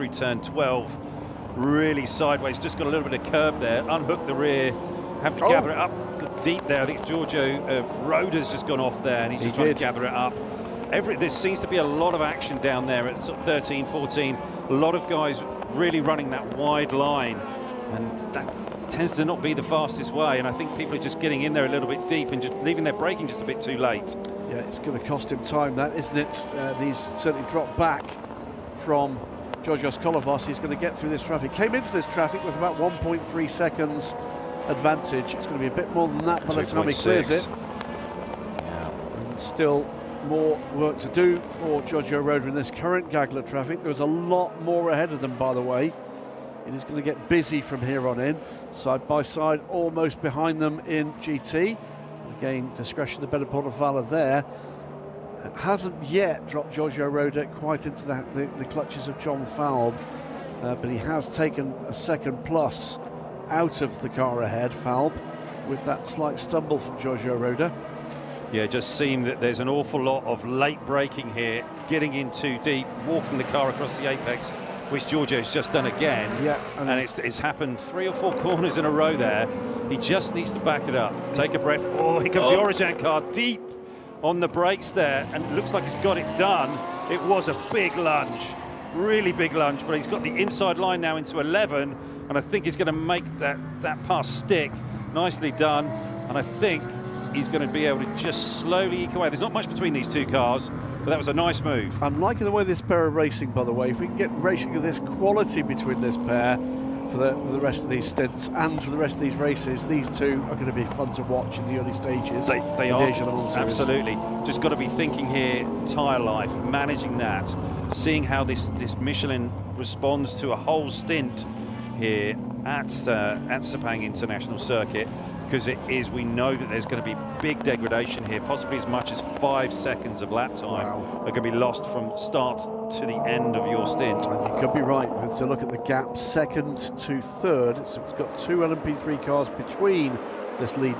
through turn 12, really sideways, just got a little bit of curb there, unhooked the rear, have to gather it up deep there. I think Giorgio Roda's just gone off there, and he's just trying to gather it up. There seems to be a lot of action down there at sort of 13, 14, a lot of guys really running that wide line, and that tends to not be the fastest way, and I think people are just getting in there a little bit deep and just leaving their braking just a bit too late. Yeah, it's going to cost him time, that, isn't it? These certainly dropped back from Georgios Kolovos. He's going to get through this traffic. Came into this traffic with about 1.3 seconds advantage. It's going to be a bit more than that by the time he clears it. Yeah. And still more work to do for Giorgio Roda in this current Gagler traffic. There's a lot more ahead of them, by the way. It is going to get busy from here on in. Side by side, almost behind them in GT. Again, discretion the better part of Valor there. Hasn't yet dropped Giorgio Roda quite into the clutches of John Falb, but he has taken a second plus out of the car ahead, Falb, with that slight stumble from Giorgio Roda. Yeah, it just seemed that there's an awful lot of late braking here, getting in too deep, walking the car across the apex, which Giorgio's just done again. Yeah, and it's happened 3 or 4 corners in a row there. He just needs to back it up, take a breath. Oh, here comes the Origin car deep on the brakes there, and it looks like he's got it done. It was a big lunge, really big lunge, but he's got the inside line now into 11, and I think he's going to make that pass stick. Nicely done, and I think he's going to be able to just slowly eke away. There's not much between these two cars, but that was a nice move. I'm liking the way this pair are racing, by the way. If we can get racing of this quality between this pair for the rest of these stints and for the rest of these races, these two are going to be fun to watch in the early stages. They are, absolutely. Just got to be thinking here, tyre life, managing that, seeing how this Michelin responds to a whole stint here at Sepang International Circuit, because we know that there's going to be big degradation here, possibly as much as 5 seconds of lap time are going to be lost from start to the end of your stint. And you could be right. So look at the gap, second to third. So it's got 2 LMP3 cars between this lead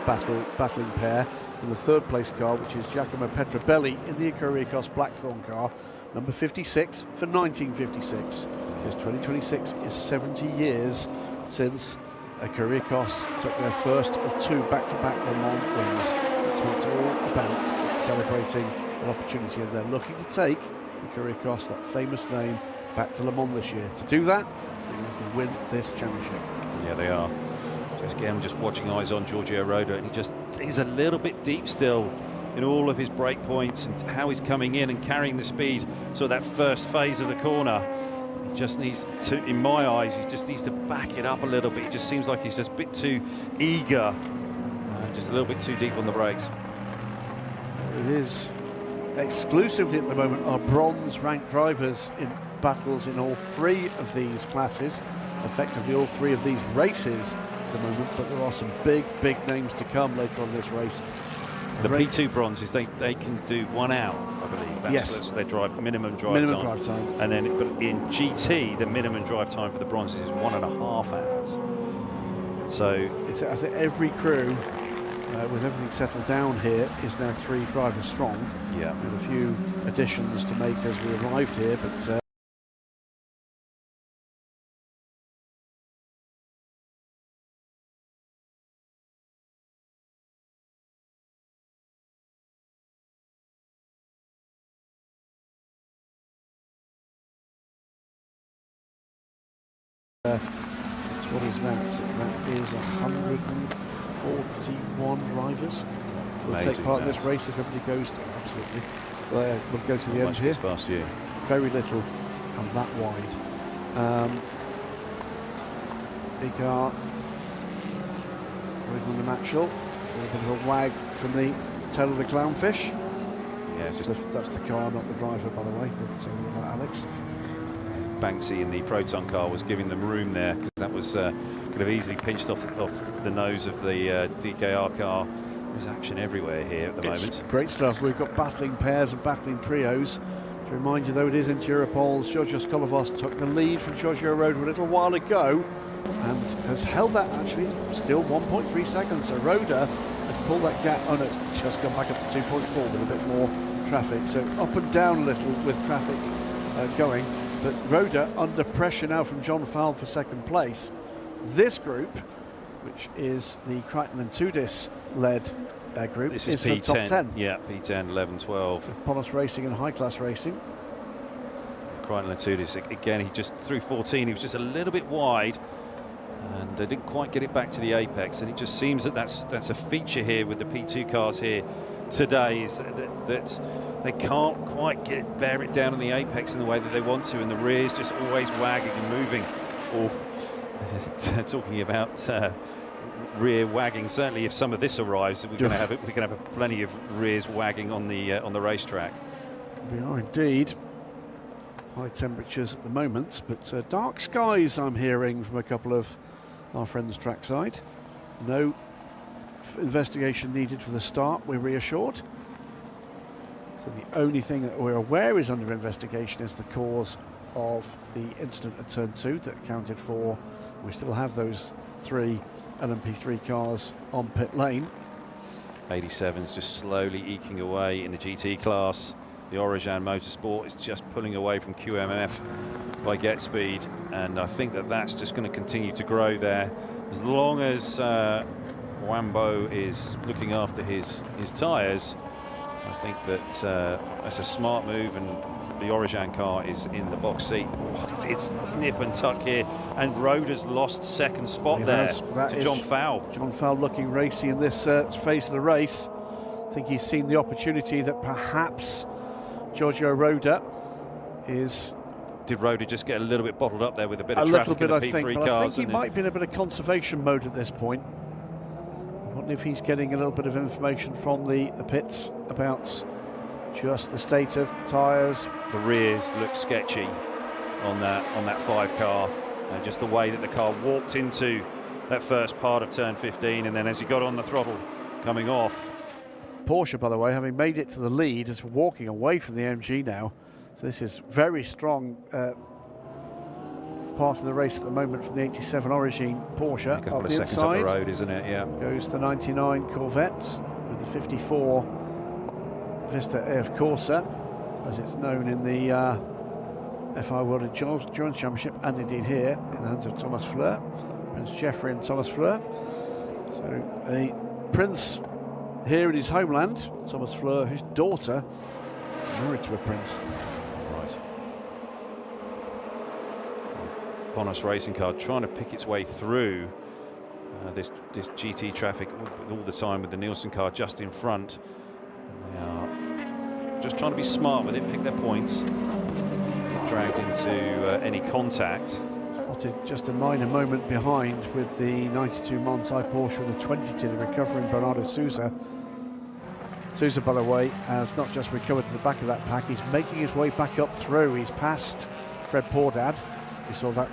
battling pair, and the third place car, which is Giacomo Petrobelli in the Icaricos Blackthorn car, number 56 for 1956. Because 2026 is 70 years since Icaricos took their first of 2 back-to-back Le Mans wins. That's what it's all about. It's celebrating an opportunity, and they're looking to take Icaricos, that famous name, back to Le Mans this year. To do that, they're going to have to win this championship. Yeah, they are. Just watching eyes on Giorgio Roda, and he's a little bit deep still in all of his break points and how he's coming in and carrying the speed. So that first phase of the corner, he just needs to, in my eyes, he just needs to back it up a little bit. It just seems like he's just a bit too eager, just a little bit too deep on the brakes. It is exclusively at the moment our bronze-ranked drivers in battles in all 3 of these classes, effectively all 3 of these races at the moment, but there are some big names to come later on in this race. The P2 bronzes, they can do 1 out, I believe. That's their minimum drive time. And then, but in GT, the minimum drive time for the bronzes is 1.5 hours. So it's, I think every crew, with everything settled down here, is now 3 drivers strong. Yeah. With a few additions to make as we arrived here, but what is that? That is 141 drivers will take part in this race if everybody goes to, absolutely. We'll go to the end here. Past you. Very little and that wide. The car going on the Matchel. A little bit of a wag from the tail of the clownfish. Yes, that's the car, not the driver, by the way. We'll say about Alex. Banksy in the Proton car was giving them room there, because that was could have easily pinched off the nose of the DKR car. There's action everywhere here at the moment. Great stuff. We've got battling pairs and battling trios. To remind you, though, it is in Europols. Georgios Kolovos took the lead from Giorgio Roda a little while ago and has held that, actually, still 1.3 seconds. So Roda has pulled that gap. Oh no, it's just gone back up to 2.4 with a bit more traffic. So up and down a little with traffic going. But Roda under pressure now from John Fowle for second place. This group, which is the Crichton and Tudis led group, This is is for the top P10. 10. Yeah, P10, 11, 12. With Ponos Racing and High Class Racing. Crichton and Tudis, again, he just through 14, he was just a little bit wide and didn't quite get it back to the apex. And it just seems that that's a feature here with the P2 cars here today, is that they can't quite bear it down on the apex in the way that they want to, and the rear's just always wagging and moving. Or talking about rear wagging, certainly if some of this arrives, we can have plenty of rears wagging on the racetrack. We are indeed. High temperatures at the moment, but dark skies I'm hearing from a couple of our friends trackside. No investigation needed for the start, we're reassured. So the only thing that we're aware is under investigation is the cause of the incident at turn 2 that accounted for, we still have those 3 LMP3 cars on pit lane. 87's just slowly eking away in the GT class. The Orijan Motorsport is just pulling away from QMF by Get Speed, and I think that's just going to continue to grow there. As long as Wambo is looking after his tyres, I think that that's a smart move, and the Orijan car is in the box seat. Oh, it's nip and tuck here, and Roda's lost second spot there to John Fowle. John Fowle looking racy in this phase of the race. I think he's seen the opportunity that perhaps Giorgio Roda is... Did Roda just get a little bit bottled up there with a bit of traffic in the P3 I think, but I think he might be in a bit of conservation mode at this point. I wonder if he's getting a little bit of information from the pits about just the state of tyres. The rears look sketchy on that 5 car, and just the way that the car walked into that first part of turn 15, and then as he got on the throttle coming off. Porsche, by the way, having made it to the lead, is walking away from the MG now. So this is very strong part of the race at the moment from the 87 Origin Porsche. A couple of seconds up the road, isn't it? Yeah. Goes the 99 Corvette with the 54 Vista AF Corsa, as it's known in the FI World Endurance Championship, and indeed here in the hands of Thomas Fleur, Prince Geoffrey and Thomas Fleur. So the Prince here in his homeland, Thomas Fleur, whose daughter is married to a prince. Right. Ponos racing car trying to pick its way through this GT traffic all the time with the Nielsen car just in front. And they are just trying to be smart with it, pick their points. Get dragged into any contact. Spotted just a minor moment behind with the 92 Montai Porsche with the 22, the recovering Bernardo Souza. Souza, by the way, has not just recovered to the back of that pack, he's making his way back up through. He's passed Fred Pordad, we saw that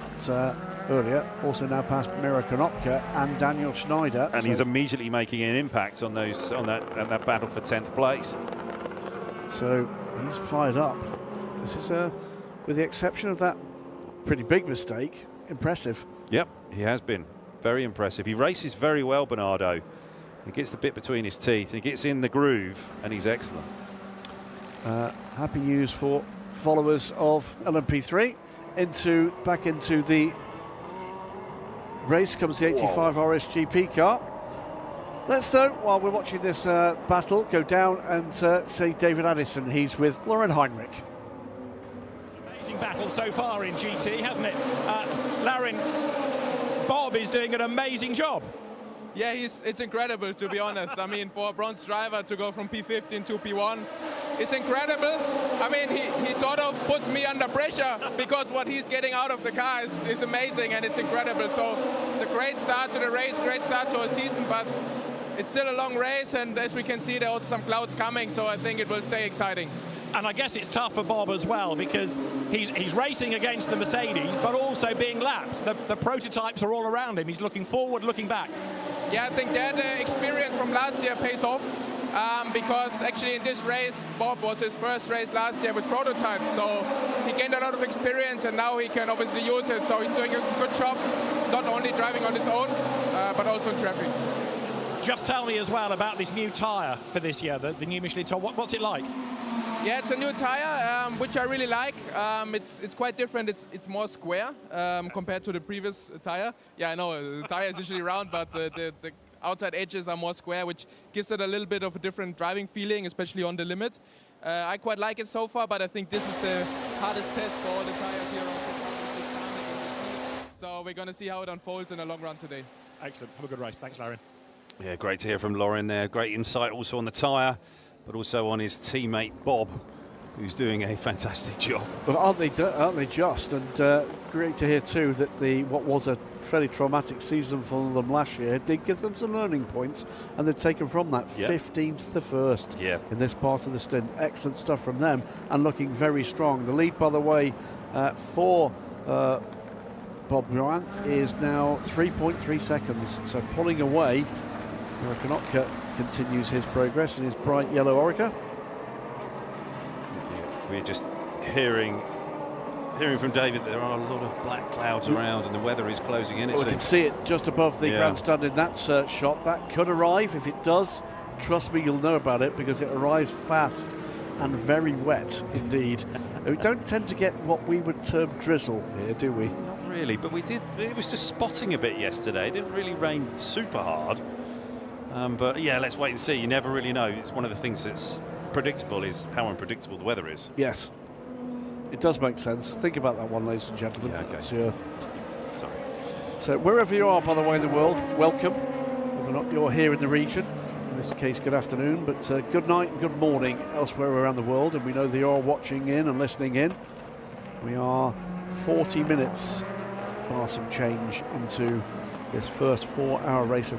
earlier, also now past Miro Konopka and Daniel Schneider. And he's immediately making an impact on that battle for 10th place. So he's fired up. This is, with the exception of that pretty big mistake, impressive. Yep, he has been very impressive. He races very well, Bernardo. He gets the bit between his teeth, he gets in the groove, and he's excellent. Happy news for followers of LMP3. Back into the race comes the 85 RSGP car. Let's though, while we're watching this battle, go down and see David Addison. He's with Lauren Heinrich. Battle so far in GT, hasn't it? Lauren, Bob is doing an amazing job. Yeah, it's incredible, to be honest. I mean, for a bronze driver to go from P15 to P1, it's incredible. I mean, he sort of puts me under pressure because what he's getting out of the car is amazing, and it's incredible. So it's a great start to the race, great start to a season, but it's still a long race, and as we can see, there are also some clouds coming, so I think it will stay exciting. And I guess it's tough for Bob as well, because he's racing against the Mercedes, but also being lapped. The prototypes are all around him. He's looking forward, looking back. Yeah, I think that experience from last year pays off, because actually in this race, Bob was his first race last year with prototypes, so he gained a lot of experience, and now he can obviously use it. So he's doing a good job, not only driving on his own, but also in traffic. Just tell me as well about this new tyre for this year, the new Michelin tyre. What's it like? Yeah, it's a new tyre. which I really like. It's quite different. It's more square compared to the previous tire. Yeah, I know the tire is usually round, but the outside edges are more square, which gives it a little bit of a different driving feeling, especially on the limit. I quite like it so far, but I think this is the hardest test for all the tires here on Sepang. So we're going to see how it unfolds in the long run today. Excellent. Have a good race. Thanks, Lauren. Yeah, great to hear from Lauren there. Great insight also on the tyre, but also on his teammate Bob, who's doing a fantastic job. Well, aren't they just? And great to hear too that what was a fairly traumatic season for them last year did give them some learning points, and they've taken from that 15th to 1st in this part of the stint. Excellent stuff from them, and looking very strong. The lead, by the way, for Bob Grant is now 3.3 seconds, so pulling away. Konotka continues his progress in his bright yellow Orica. We're just hearing from David that there are a lot of black clouds around and the weather is closing in. We can see it just above the grandstand in that shot. That could arrive. If it does, trust me, you'll know about it, because it arrives fast and very wet indeed. We don't tend to get what we would term drizzle here, do we? Not really, but we did. It was just spotting a bit yesterday. It didn't really rain super hard. But yeah, let's wait and see. You never really know. It's one of the things that's predictable, is how unpredictable the weather is. Yes, it does make sense. Think about that one, ladies and gentlemen. Yeah, okay. Sorry. So wherever you are, by the way, in the world, welcome. Whether or not you're here in the region, in this case, good afternoon, but good night and good morning elsewhere around the world. And we know that you're watching in and listening in. We are 40 minutes bar some change into this first 4-hour race of